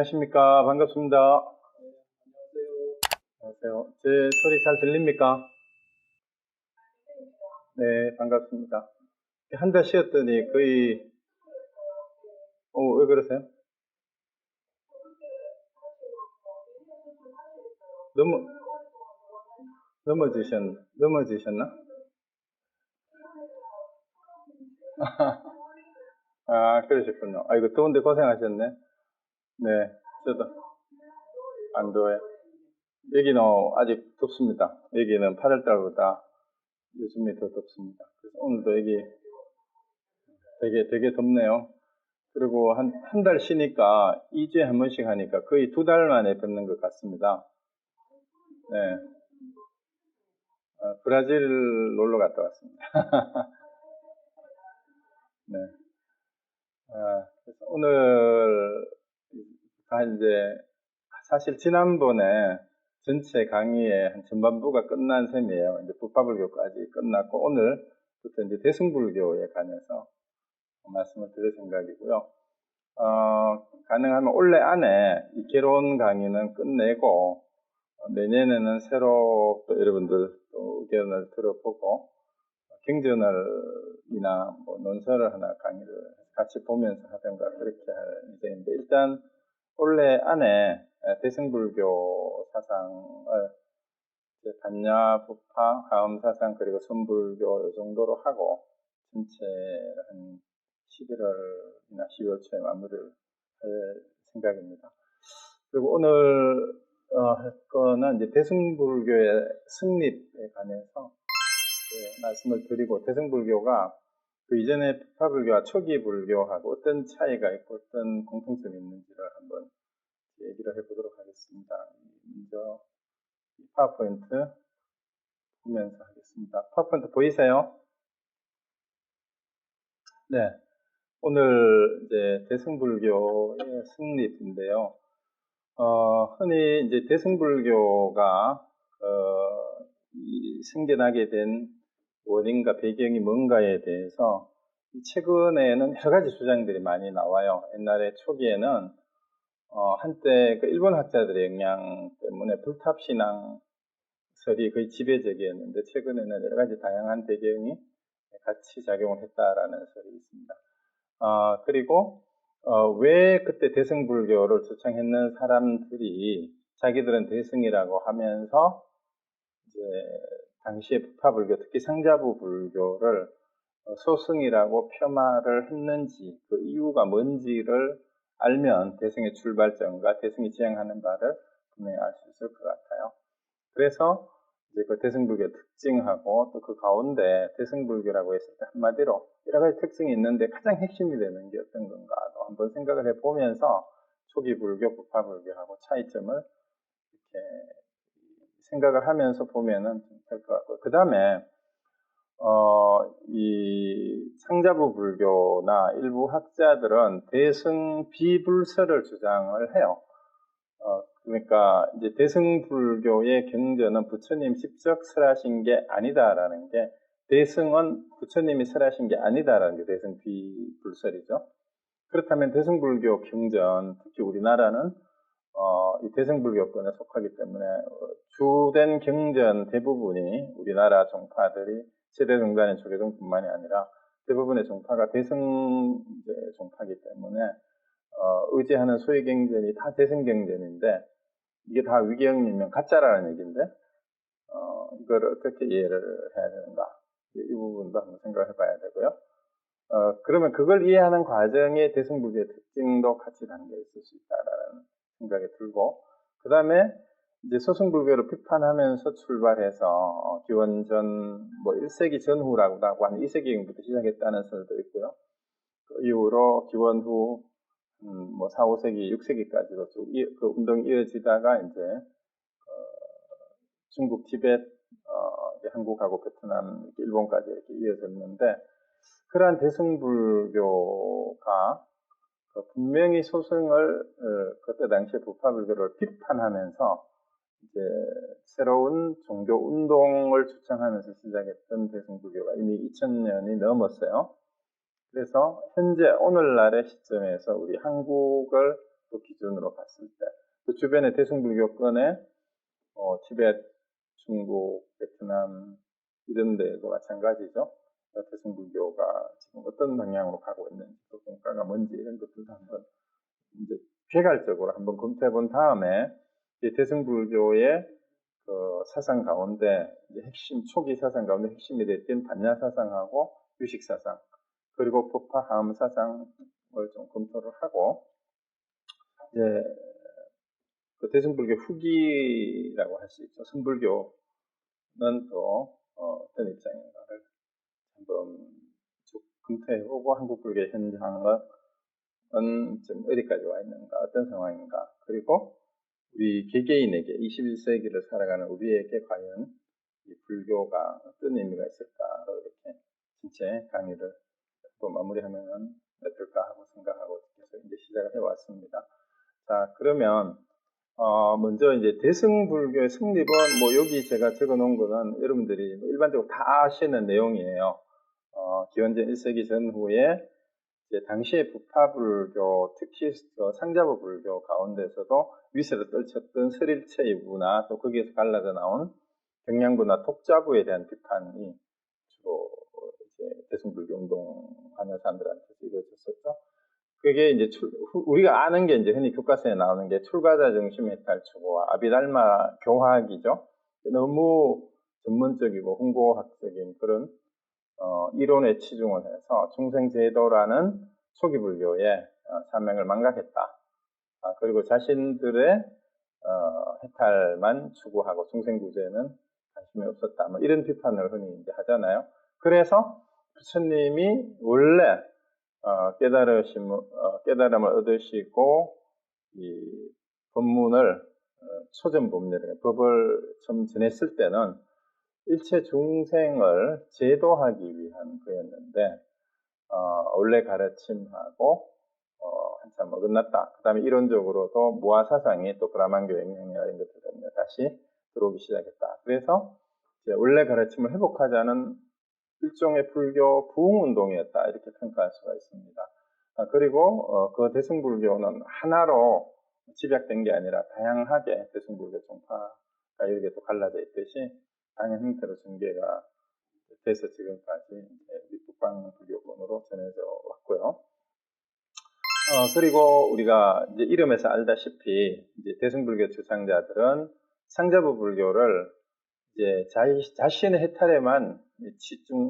안녕하십니까. 반갑습니다. 안녕하세요. 제 소리 잘 들립니까? 네, 반갑습니다. 한 달 쉬었더니 거의, 왜 그러세요? 넘어, 넘어지셨나? 아, 그러셨군요. 아이고, 더운데 고생하셨네. 네, 저도 안 더워요. 여기는 아직 덥습니다. 여기는 8월달보다 요즘이 더 덥습니다. 그래서 오늘도 여기 되게 덥네요. 그리고 한 달 쉬니까 2주에 한 번씩 하니까 거의 2달 만에 뵙는 것 같습니다. 네. 브라질 놀러 갔다 왔습니다. 네. 그래서 오늘, 이제, 사실 지난번에 전체 강의의 한 전반부가 끝난 셈이에요. 이제 북파불교까지 끝났고, 오늘부터 이제 대승불교에 관해서 말씀을 드릴 생각이고요. 가능하면 올해 안에 이 개론 강의는 끝내고, 내년에는 새로 또 여러분들 또 의견을 들어보고, 경전을이나 뭐 논설을 하나 강의를 같이 보면서 하든가 그렇게 할 예정인데, 일단 올해 안에 대승불교 사상을 단야, 부파, 하음 사상 그리고 선불교 이 정도로 하고 전체 한 11월이나 12월 초에 마무리를 할 생각입니다. 그리고 오늘 할 거는 이제 대승불교의 성립에 관해서 말씀을 드리고, 대승불교가 그 이전의 북파불교와 초기 불교하고 어떤 차이가 있고 어떤 공통점이 있는지를 한번 얘기를 해보도록 하겠습니다. 먼저 파워포인트 보면서 하겠습니다. 파워포인트 보이세요? 네. 오늘 이제 대승불교의 성립인데요. 흔히 이제 대승불교가 생겨나게 된 원인과 배경이 뭔가에 대해서 최근에는 여러 가지 주장들이 많이 나와요. 옛날에 초기에는 한때 그 일본 학자들의 영향 때문에 불탑신앙설이 거의 지배적이었는데, 최근에는 여러 가지 다양한 배경이 같이 작용을 했다라는 설이 있습니다. 그리고 왜 그때 대승불교를 주창했는 사람들이 자기들은 대승이라고 하면서 이제 당시에 북파불교, 특히 상자부 불교를 소승이라고 폄하를 했는지, 그 이유가 뭔지를 알면 대승의 출발점과 대승이 지향하는 바를 분명히 알 수 있을 것 같아요. 그래서 이제 그 대승불교의 특징하고 또 그 가운데 대승불교라고 했을 때 한마디로 여러 가지 특징이 있는데 가장 핵심이 되는 게 어떤 건가도 한번 생각을 해보면서 초기 불교, 북파불교하고 차이점을 이렇게 생각을 하면서 보면은 될 것 같고요. 그 다음에 이 상자부 불교나 일부 학자들은 대승 비불설을 주장을 해요. 그러니까 이제 대승불교의 경전은 부처님 직접 설하신 게 아니다라는 게, 대승은 부처님이 설하신 게 아니다라는 게 대승 비불설이죠. 그렇다면 대승불교 경전, 특히 우리나라는 이 대승불교권에 속하기 때문에 주된 경전 대부분이 우리나라 종파들이 세대종단의 조계종뿐만이 아니라 대부분의 종파가 대승 종파이기 때문에 의지하는 소위 경전이 다 대승경전인데, 이게 다 위경이면 가짜라는 얘기인데 이걸 어떻게 이해를 해야 되는가, 이 부분도 한번 생각해 봐야 되고요. 그러면 그걸 이해하는 과정에 대승불교의 특징도 같이 담겨 있을 수 있다라는 생각이 들고, 그 다음에 이제 소승불교를 비판하면서 출발해서 기원전 뭐 1세기 전후라고 한 2세기부터 시작했다는 설도 있고요. 그 이후로 기원 후 뭐 4, 5세기, 6세기까지도 쭉 그 운동이 이어지다가 이제 중국, 티벳, 한국하고 베트남, 일본까지 이렇게 이어졌는데, 그러한 대승불교가 분명히 소승을 그때 당시에 북파불교를 비판하면서 이제 새로운 종교 운동을 주창하면서 시작했던 대승불교가 이미 2000년이 넘었어요. 그래서 현재 오늘날의 시점에서 우리 한국을 또 기준으로 봤을 때, 또 주변의 대승불교권에 티베트, 중국, 베트남 이런 데도 마찬가지죠. 대승불교가 지금 어떤 방향으로 가고 있는지, 또 공과가 뭔지 이런 것들도 한번 이제 개괄적으로 한번 검토해 본 다음에 대승불교의 그 사상 가운데 핵심 초기 사상 가운데 핵심이 됐던 반야 사상하고 유식 사상 그리고 법화 하음 사상을 좀 검토를 하고 이제 그 대승불교 후기라고 할 수 있죠. 선불교는 또 어떤 입장인가를 한번 쭉 검토해보고 한국불교 현장은 좀 어디까지 와 있는가, 어떤 상황인가, 그리고 우리 개개인에게 21세기를 살아가는 우리에게 과연 이 불교가 어떤 의미가 있을까로 이렇게 전체 강의를 또 마무리하면 어떨까 하고 생각하고 계속 이제 시작을 해왔습니다. 자, 그러면 먼저 이제 대승불교의 성립은 뭐 여기 제가 적어놓은 거는 여러분들이 일반적으로 다 아시는 내용이에요. 기원전 1세기 전후에 이제 당시의 부파불교, 특히 상자부 불교 가운데서도 위세를 떨쳤던 설일체의 문화, 또 거기에서 갈라져 나온 경량부나 독자부에 대한 비판이 주로 이제 대승불교 운동하는 사람들한테서 이루어졌었죠. 그게 이제 우리가 아는 게 이제 흔히 교과서에 나오는 게 출가자 중심 해탈 추구와 아비달마 교화학이죠. 너무 전문적이고 홍보학적인 그런 이론에 치중을 해서 중생제도라는 초기 불교의 사명을 망각했다. 그리고 자신들의 해탈만 추구하고 중생구제는 관심이 없었다. 뭐 이런 비판을 흔히 이제 하잖아요. 그래서 부처님이 원래 깨달음을 얻으시고 이 법문을 초전법문이라고 법을 좀 전했을 때는 일체 중생을 제도하기 위한 거였는데 원래 가르침하고 한참 어긋났다. 그 다음에 이론적으로도 무아사상이 또 브라만교 영향이나 이런 것들 때문에 다시 들어오기 시작했다. 그래서 이제 원래 가르침을 회복하자는 일종의 불교 부흥운동이었다. 이렇게 평가할 수가 있습니다. 그리고 그 대승불교는 하나로 집약된 게 아니라 다양하게 대승불교 종파가 이렇게 또 갈라져 있듯이 다양한 형태로 전개가 돼서 지금까지 북방불교권으로 전해져 왔고요. 그리고 우리가 이제 이름에서 알다시피 이제 대승불교 주장자들은 상자부 불교를 이제 자신의 해탈에만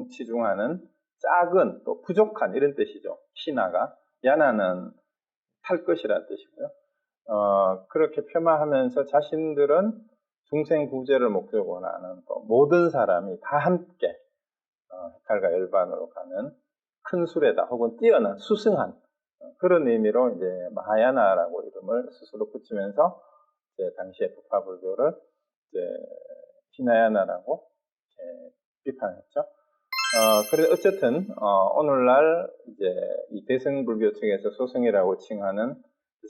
치중하는 작은 또 부족한 이런 뜻이죠. 신하가 야나는 탈 것이라는 뜻이고요. 그렇게 폄하하면서 자신들은 중생 구제를 목적으로 하는 또 모든 사람이 다 함께 해탈과 열반으로 가는 큰 수레다 혹은 뛰어난 수승한 그런 의미로 이제 마하야나라고 이름을 스스로 붙이면서 이제 당시의 부파불교를 이제 히나야나라고 비판했죠. 그래서 어쨌든 오늘날 이제 이 대승불교 측에서 소승이라고 칭하는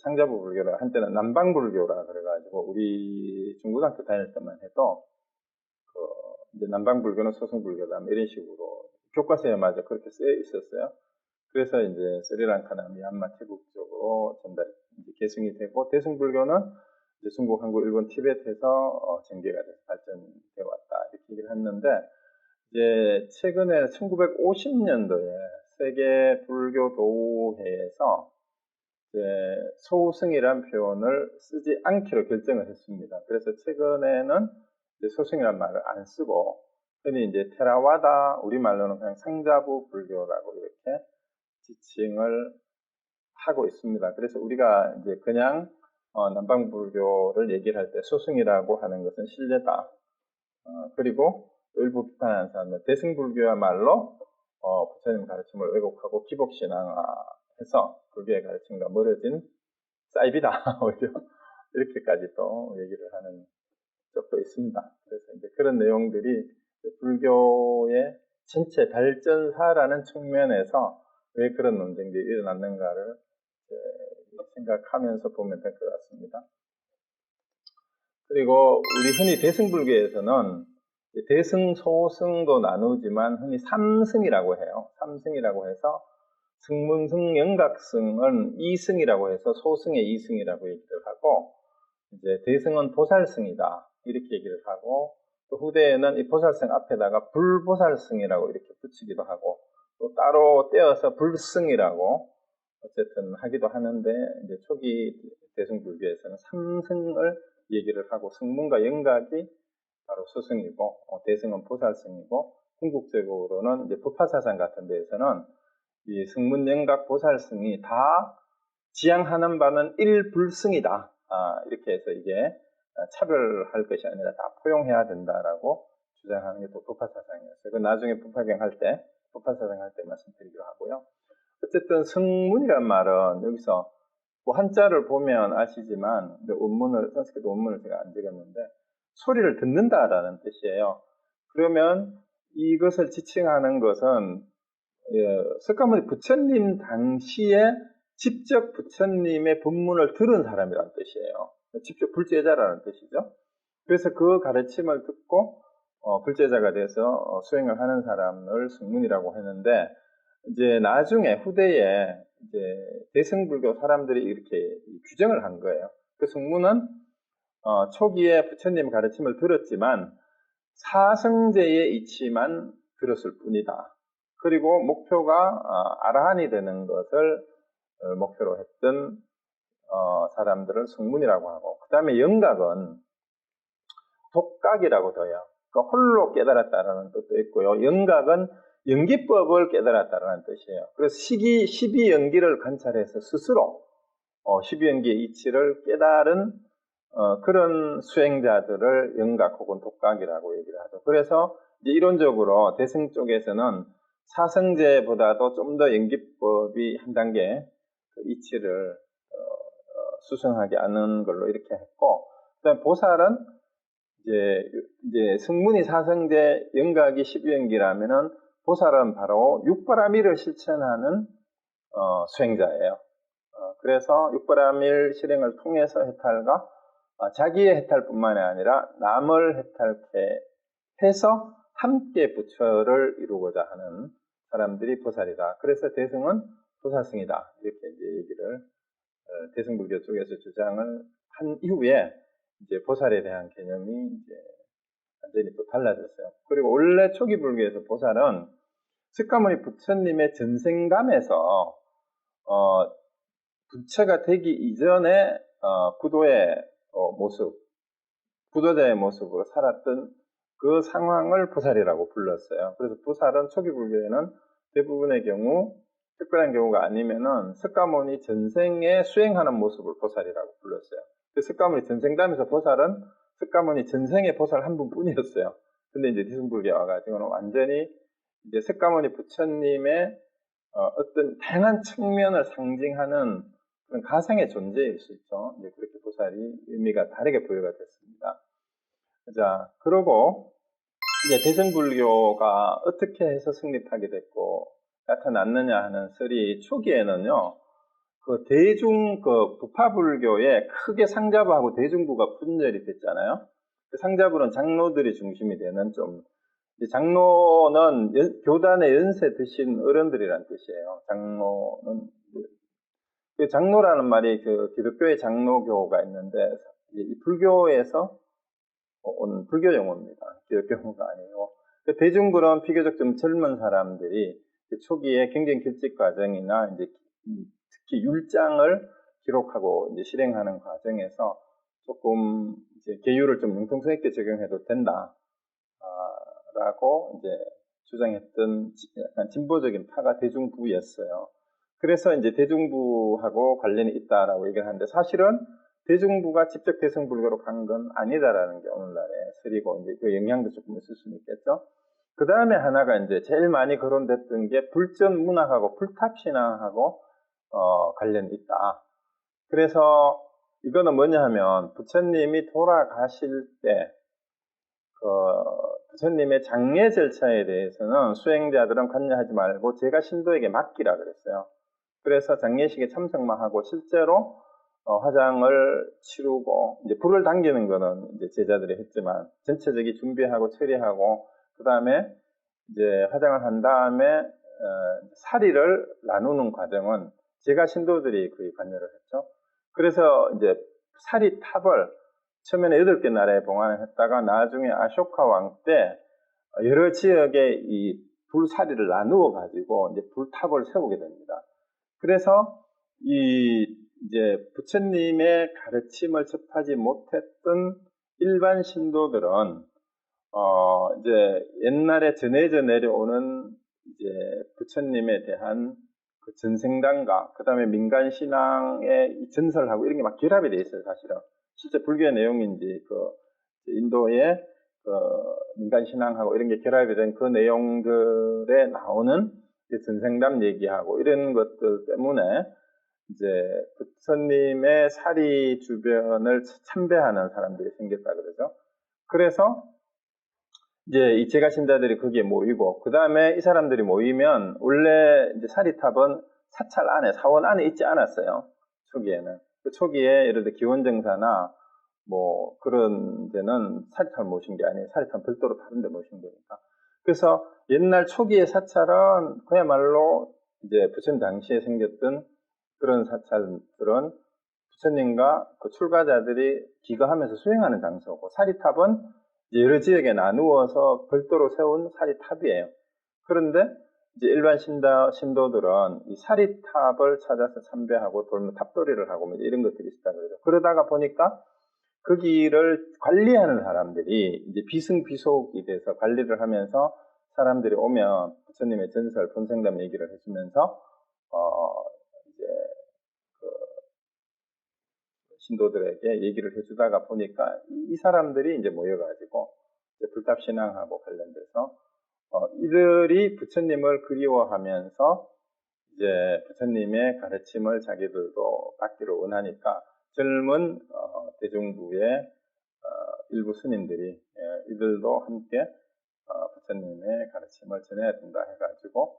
상자부 불교를 한때는 남방불교라 그래가지고 우리 중고등학교 다닐 때만 해도 이제 남방불교는 소승불교다 이런 식으로 교과서에 맞아 그렇게 쓰여 있었어요. 그래서 이제 스리랑카나 미얀마, 태국 쪽으로 이제 계승이 되고 대승불교는 이제 중국, 한국, 일본, 티베트에서 전개가 돼서 발전되어 왔다 이렇게 얘기를 했는데 이제 최근에 1950년도에 세계 불교 도회에서 이제 소승이란 표현을 쓰지 않기로 결정을 했습니다. 그래서 최근에는 이제 소승이란 말을 안 쓰고 흔히 이제 테라와다 우리말로는 그냥 상자부 불교라고 이렇게 지칭을 하고 있습니다. 그래서 우리가 이제 그냥 남방불교를 얘기를 할 때 소승이라고 하는 것은 실례다. 그리고 일부 비판하는 사람은 대승불교야말로 부처님 가르침을 왜곡하고 기복신앙화해서 불교의 가르침과 멀어진 사이비다. 오히려 이렇게까지 또 얘기를 하는 적도 있습니다. 그래서 이제 그런 내용들이 불교의 전체 발전사라는 측면에서 왜 그런 논쟁들이 일어났는가를 생각하면서 보면 될 것 같습니다. 그리고 우리 흔히 대승불교에서는 대승, 소승도 나누지만 흔히 삼승이라고 해요. 삼승이라고 해서 승문승 영각승은 이승이라고 해서 소승의 이승이라고 얘기를 하고, 이제 대승은 보살승이다 이렇게 얘기를 하고, 또 후대에는 이 보살승 앞에다가 불보살승이라고 이렇게 붙이기도 하고, 또 따로 떼어서 불승이라고 어쨌든 하기도 하는데, 이제 초기 대승불교에서는 삼승을 얘기를 하고, 승문과 영각이 바로 수승이고, 대승은 보살승이고, 궁극적으로는 이제 부파사상 같은 데에서는 이 승문, 영각, 보살승이 다 지향하는 바는 일불승이다. 이렇게 해서 이게 차별할 것이 아니라 다 포용해야 된다라고 주장하는 게 또 부파사상이었어요. 그 나중에 부파경 할 때, 부파사상 할 때 말씀드리기로 하고요. 어쨌든 승문이란 말은 여기서 뭐 한자를 보면 아시지만, 원문을, 산스크리트 원문을 제가 안 적었는데, 소리를 듣는다라는 뜻이에요. 그러면 이것을 지칭하는 것은 석가모니 부처님 당시에 직접 부처님의 법문을 들은 사람이라는 뜻이에요. 직접 불제자라는 뜻이죠. 그래서 그 가르침을 듣고 불제자가 돼서 수행을 하는 사람을 승문이라고 했는데, 이제 나중에 후대에 이제 대승불교 사람들이 이렇게 규정을 한 거예요. 그 승문은 초기에 부처님 가르침을 들었지만 사성제의 이치만 들었을 뿐이다. 그리고 목표가 아라한이 되는 것을 목표로 했던 사람들을 승문이라고 하고, 그 다음에 영각은 독각이라고 해요. 그러니까 홀로 깨달았다라는 뜻도 있고요. 영각은 연기법을 깨달았다라는 뜻이에요. 그래서 12연기를 관찰해서 스스로 12연기의 이치를 깨달은 그런 수행자들을 영각 혹은 독각이라고 얘기를 하죠. 그래서 이제 이론적으로 대승 쪽에서는 사성제보다도 좀 더 연기법이 한 단계 그 이치를 수승하게 하는 걸로 이렇게 했고, 그다음에 보살은 이제 승문이 사성제, 영각이 12연기라면은 보살은 바로 육바라밀을 실천하는 수행자예요. 그래서 육바라밀 실행을 통해서 해탈과 자기의 해탈뿐만이 아니라 남을 해탈케 해서 함께 부처를 이루고자 하는 사람들이 보살이다. 그래서 대승은 보살승이다. 이렇게 이제 얘기를 대승불교 쪽에서 주장을 한 이후에 이제 보살에 대한 개념이 이제 완전히 또 달라졌어요. 그리고 원래 초기 불교에서 보살은 석가모니 부처님의 전생감에서 부처가 되기 이전에 구도의 모습, 구도자의 모습으로 살았던 그 상황을 보살이라고 불렀어요. 그래서 보살은 초기 불교에는 대부분의 경우, 특별한 경우가 아니면은 석가모니 전생에 수행하는 모습을 보살이라고 불렀어요. 그 석가모니 전생담에서 보살은 석가모니 전생의 보살 한 분뿐이었어요. 근데 이제 대승불교에 와가지고는 완전히 이제 석가모니 부처님의 어떤 다양한 측면을 상징하는 그런 가상의 존재일 수 있죠. 이제 그렇게 보살이 의미가 다르게 부여가 됐습니다. 자, 그러고 이제 대승불교가 어떻게 해서 성립하게 됐고 나타났느냐 하는 설이, 초기에는요, 그 부파불교에 크게 상자부하고 대중부가 분열이 됐잖아요. 그 상자부는 장로들이 중심이 되는 장로는 교단의 연세 드신 어른들이란 뜻이에요. 장로라는 말이 기독교의 장로교가 있는데, 이 불교에서 온 불교 용어입니다. 기독교 용어가 아니고. 대중부는 비교적 좀 젊은 사람들이 초기에 경전 결집 과정이나 이제 특히 율장을 기록하고 이제 실행하는 과정에서 조금 이제 계율을 좀 융통성 있게 적용해도 된다. 라고 이제 주장했던 약간 진보적인 파가 대중부였어요. 그래서 이제 대중부하고 관련이 있다라고 얘기를 하는데, 사실은 대중부가 직접 대승불교로 간 건 아니다라는 게 오늘날의 설이고, 이제 그 영향도 조금 있을 수는 있겠죠. 그 다음에 하나가 이제 제일 많이 거론됐던 게 불전 문학하고 불탑신앙하고 관련이 있다. 그래서 이거는 뭐냐 하면, 부처님이 돌아가실 때 부처님의 장례 절차에 대해서는 수행자들은 관여하지 말고 제가 신도에게 맡기라 그랬어요. 그래서 장례식에 참석만 하고 실제로 화장을 치르고 이제 불을 당기는 거는 이제 제자들이 했지만, 전체적인 준비하고 처리하고 그 다음에 이제 화장을 한 다음에 사리를 나누는 과정은 제가 신도들이 거의 관여를 했죠. 그래서 이제 사리 탑을 처음에는 8개 나라에 봉안을 했다가 나중에 아쇼카 왕 때 여러 지역에 이 불사리를 나누어 가지고 이제 불탑을 세우게 됩니다. 그래서 이제 부처님의 가르침을 접하지 못했던 일반 신도들은 이제 옛날에 전해져 내려오는 이제 부처님에 대한 그 전생담과 그 다음에 민간 신앙의 전설하고 이런 게 막 결합이 돼 있어요, 사실은. 실제 불교의 내용인지 그 인도의 그 민간 신앙하고 이런 게 결합이 된 그 내용들에 나오는 전생담 얘기하고 이런 것들 때문에 이제 부처님의 사리 주변을 참배하는 사람들이 생겼다 그러죠. 그래서 이제 이 제가신자들이 거기에 모이고, 그 다음에 이 사람들이 모이면, 원래 이제 사리탑은 사찰 안에, 사원 안에 있지 않았어요. 초기에는. 그 초기에 예를 들어 기원정사나 뭐 그런 데는 사리탑을 모신 게 아니에요. 사리탑은 별도로 다른 데 모신 거니까. 그래서 옛날 초기의 사찰은 그야말로 이제 부처님 당시에 생겼던 그런 사찰들은 부처님과 그 출가자들이 기거하면서 수행하는 장소고, 사리탑은 여러 지역에 나누어서 별도로 세운 사리탑이에요. 그런데 이제 일반 신도들은 이 사리탑을 찾아서 참배하고 돌면 탑돌이를 하고 이런 것들이 있다 그러죠. 그러다가 보니까 거기를 관리하는 사람들이 이제 비승비속이 돼서 관리를 하면서 사람들이 오면 부처님의 전설, 본생담 얘기를 해주면서 이제 그 신도들에게 얘기를 해주다가 보니까 이 사람들이 이제 모여가지고 이제 불탑 신앙하고 관련돼서 이들이 부처님을 그리워하면서 이제 부처님의 가르침을 자기들도 받기를 원하니까 젊은 대중부의 일부 스님들이 이들도 함께 부처님의 가르침을 전해야 된다 해가지고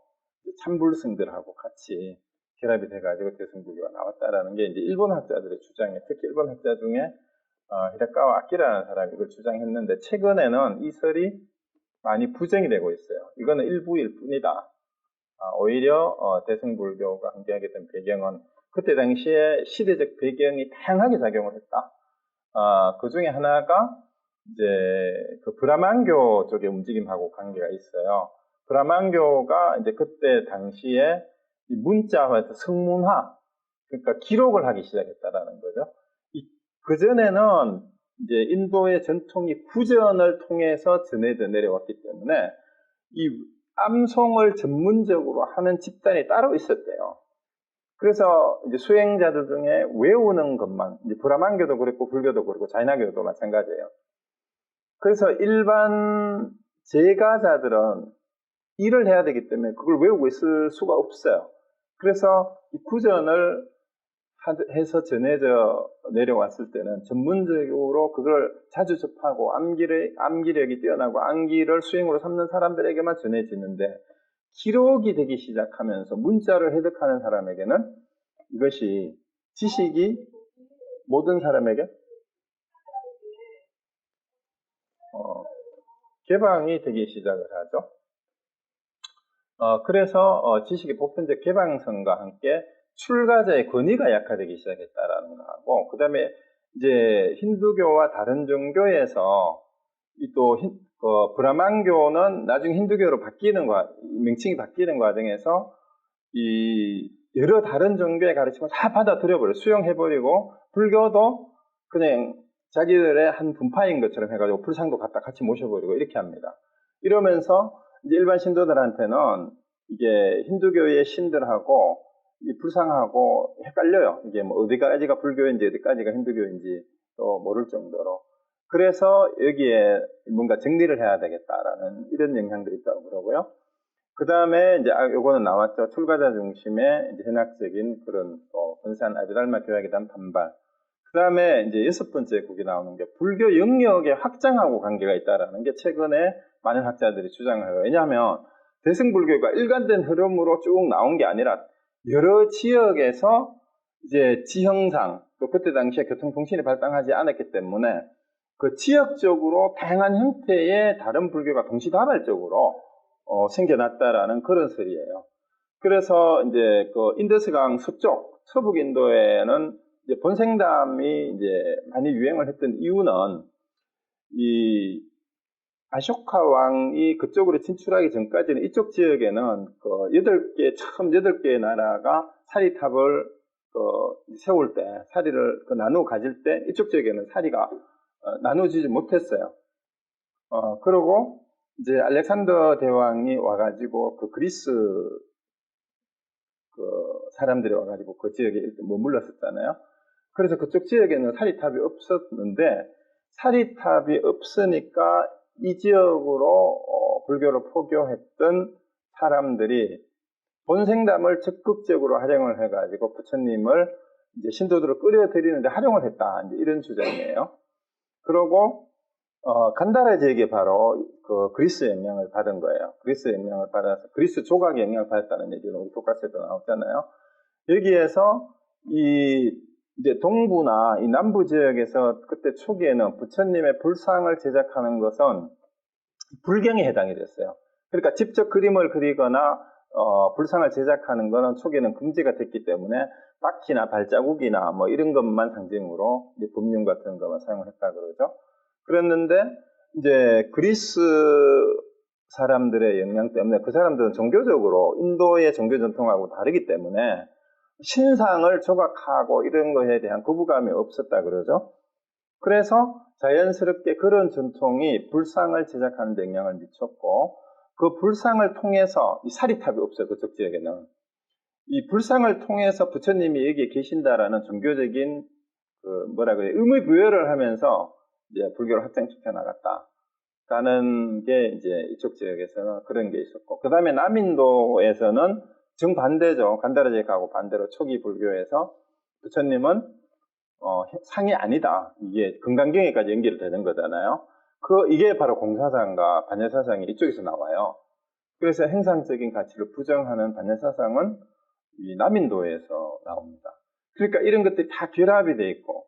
참불승들하고 같이 결합이 돼가지고 대승불교가 나왔다라는 게 이제 일본 학자들의 주장이에요. 특히 일본 학자 중에 히라카와 아키라라는 사람이 이걸 주장했는데 최근에는 이 설이 많이 부정이 되고 있어요. 이거는 일부일 뿐이다. 오히려 대승불교가 함께하게 된 배경은 그때 당시에 시대적 배경이 다양하게 작용을 했다. 그 중에 하나가 이제 그 브라만교 쪽의 움직임하고 관계가 있어요. 브라만교가 이제 그때 당시에 문자화에서 성문화, 그러니까 기록을 하기 시작했다라는 거죠. 그전에는 이제 인도의 전통이 구전을 통해서 전해져 내려왔기 때문에 이 암송을 전문적으로 하는 집단이 따로 있었대요. 그래서 이제 수행자들 중에 외우는 것만, 이제 브라만교도 그랬고 불교도 그렇고 자이나교도 마찬가지예요. 그래서 일반 제가자들은 일을 해야 되기 때문에 그걸 외우고 있을 수가 없어요. 그래서 이 구전을 해서 전해져 내려왔을 때는 전문적으로 그걸 자주 접하고 암기력이 뛰어나고 암기를 수행으로 삼는 사람들에게만 전해지는데 기록이 되기 시작하면서 문자를 해석하는 사람에게는 이것이 지식이 모든 사람에게 개방이 되기 시작을 하죠. 그래서 지식의 보편적 개방성과 함께 출가자의 권위가 약화되기 시작했다라는 거하고, 그 다음에 이제 힌두교와 다른 종교에서 또 브라만교는 나중에 힌두교로 명칭이 바뀌는 과정에서 이 여러 다른 종교의 가르침을 다 받아들여버려요. 수용해버리고, 불교도 그냥 자기들의 한 분파인 것처럼 해가지고 불상도 갖다 같이 모셔버리고 이렇게 합니다. 이러면서 이제 일반 신도들한테는 이게 힌두교의 신들하고 이 불상하고 헷갈려요. 이게 뭐 어디까지가 불교인지 어디까지가 힌두교인지 또 모를 정도로. 그래서 여기에 뭔가 정리를 해야 되겠다라는 이런 영향들이 있다고 그러고요. 그 다음에 이제 요거는 나왔죠. 출가자 중심의 이제 현학적인 그런 건산 아비달마 교약에 대한 반발. 그 다음에 이제 6번째 국이 나오는 게 불교 영역의 확장하고 관계가 있다라는 게 최근에 많은 학자들이 주장을 해요. 왜냐하면 대승불교가 일관된 흐름으로 쭉 나온 게 아니라 여러 지역에서 이제 지형상, 또 그때 당시에 교통통신이 발달하지 않았기 때문에 그 지역적으로 다양한 형태의 다른 불교가 동시다발적으로 생겨났다라는 그런 설이에요. 그래서 이제 그 인더스강 서쪽, 서북 인도에는 이제 본생담이 이제 많이 유행을 했던 이유는 이 아쇼카 왕이 그쪽으로 진출하기 전까지는 이쪽 지역에는 처음 8개의 나라가 사리탑을 세울 때, 사리를 나누어 가질 때 이쪽 지역에는 사리가 나누어지지 못했어요. 그러고 이제 알렉산더 대왕이 와가지고 그 그리스 사람들이 와가지고 그 지역에 머물렀었잖아요. 그래서 그쪽 지역에는 사리탑이 없었는데 사리탑이 없으니까 이 지역으로 불교를 포교했던 사람들이 본생담을 적극적으로 활용을 해가지고 부처님을 이제 신도들을 끌어들이는데 활용을 했다. 이제 이런 주장이에요. 그리고 간다라 지역에 바로 그 그리스 영향을 받은 거예요. 그리스 영향을 받아서 그리스 조각의 영향을 받았다는 얘기는 우리 교과서에도 나왔잖아요. 여기에서 이제 동부나 이 남부 지역에서 그때 초기에는 부처님의 불상을 제작하는 것은 불경에 해당이 됐어요. 그러니까 직접 그림을 그리거나 불상을 제작하는 것은 초기에는 금지가 됐기 때문에 바퀴나 발자국이나 뭐 이런 것만 상징으로 이제 금융 같은 것만 사용했다 그러죠. 그랬는데 이제 그리스 사람들의 영향 때문에 그 사람들은 종교적으로 인도의 종교 전통하고 다르기 때문에 신상을 조각하고 이런 것에 대한 거부감이 없었다 그러죠. 그래서 자연스럽게 그런 전통이 불상을 제작하는 데 영향을 미쳤고 그 불상을 통해서 이 사리탑이 없어요. 그쪽 지역에는. 이 불상을 통해서 부처님이 여기에 계신다라는 종교적인 의미 부여를 하면서 이제 불교를 확장시켜 나갔다라는 게 이제 이쪽 지역에서는 그런 게 있었고, 그 다음에 남인도에서는 정반대죠. 간다라 지역하고 반대로 초기 불교에서 부처님은 상이 아니다. 이게 금강경에까지 연결이 되는 거잖아요. 이게 바로 공사상과 반야사상이 이쪽에서 나와요. 그래서 행상적인 가치를 부정하는 반야사상은 이 남인도에서 나옵니다. 그러니까 이런 것들이 다 결합이 돼 있고,